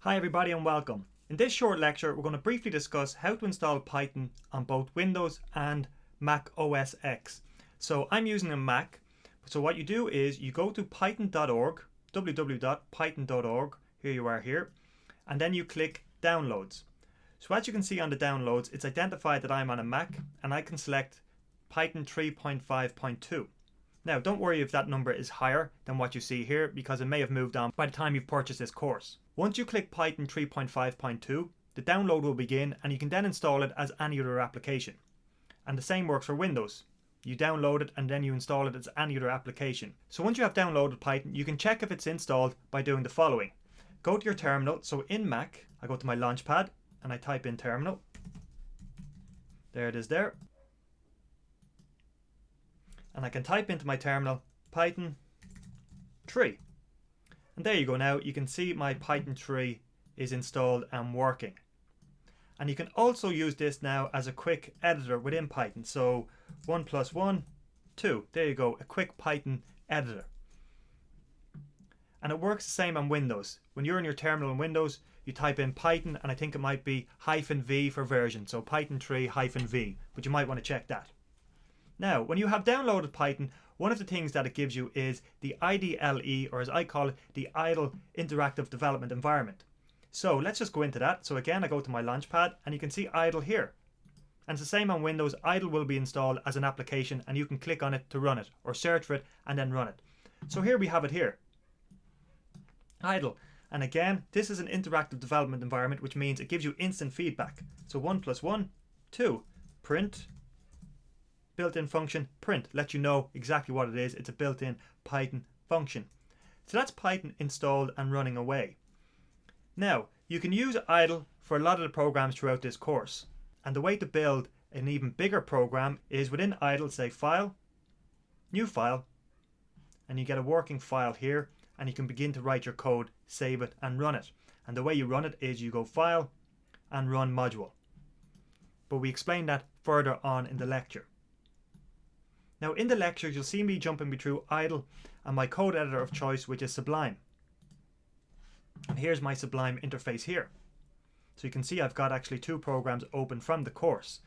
Hi everybody and welcome. In this short lecture we're going to briefly discuss how to install Python on both Windows and Mac OS X. So I'm using a Mac, so what you do is you go to python.org, www.python.org, here you are here, and then you click downloads. So as you can see on the downloads, it's identified that I'm on a Mac and I can select Python 3.5.2. Now don't worry if that number is higher than what you see here because it may have moved on by the time you've purchased this course. Once you click Python 3.5.2, the download will begin and you can then install it as any other application. And the same works for Windows. You download it and then you install it as any other application. So once you have downloaded Python, you can check if it's installed by doing the following. Go to your terminal. So in Mac, I go to my Launchpad and I type in terminal. There it is there. And I can type into my terminal Python 3. And there you go. Now you can see my Python 3 is installed and working. And you can also use this now as a quick editor within Python. So 1 + 1, 2. There you go, a quick Python editor. And it works the same on Windows. When you're in your terminal in Windows, you type in Python and I think it might be -v for version. So Python 3 -v, but you might want to check that. Now, when you have downloaded Python, one of the things that it gives you is the IDLE, or as I call it, the Idle Interactive Development Environment. So let's just go into that. So again, I go to my Launchpad and you can see Idle here. And it's the same on Windows. Idle will be installed as an application and you can click on it to run it or search for it and then run it. So here we have it here. Idle. And again, this is an interactive development environment, which means it gives you instant feedback. So 1 + 1, 2. Print. Built-in function print lets you know exactly what it is. It's a built-in Python function. So that's Python installed and running away. Now you can use idle for a lot of the programs throughout this course, and the way to build an even bigger program is within idle, say file, new file, and you get a working file here and you can begin to write your code, save it and run it. And the way you run it is you go file and run module, but we explain that further on in the lecture. Now in the lectures you'll see me jumping through idle and my code editor of choice, which is Sublime. And here's my Sublime interface here. So you can see I've got actually two programs open from the course.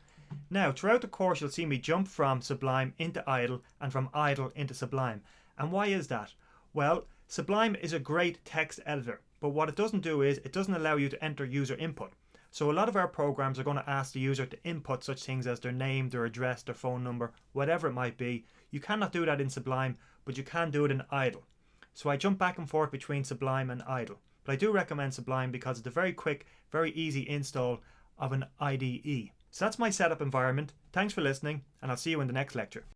Now throughout the course you'll see me jump from Sublime into idle and from idle into Sublime. And why is that? Well, Sublime is a great text editor, but what it doesn't do is it doesn't allow you to enter user input. So a lot of our programs are going to ask the user to input such things as their name, their address, their phone number, whatever it might be. You cannot do that in Sublime, but you can do it in idle. So I jump back and forth between Sublime and idle. But I do recommend Sublime because it's a very quick, very easy install of an IDE. So that's my setup environment. Thanks for listening, and I'll see you in the next lecture.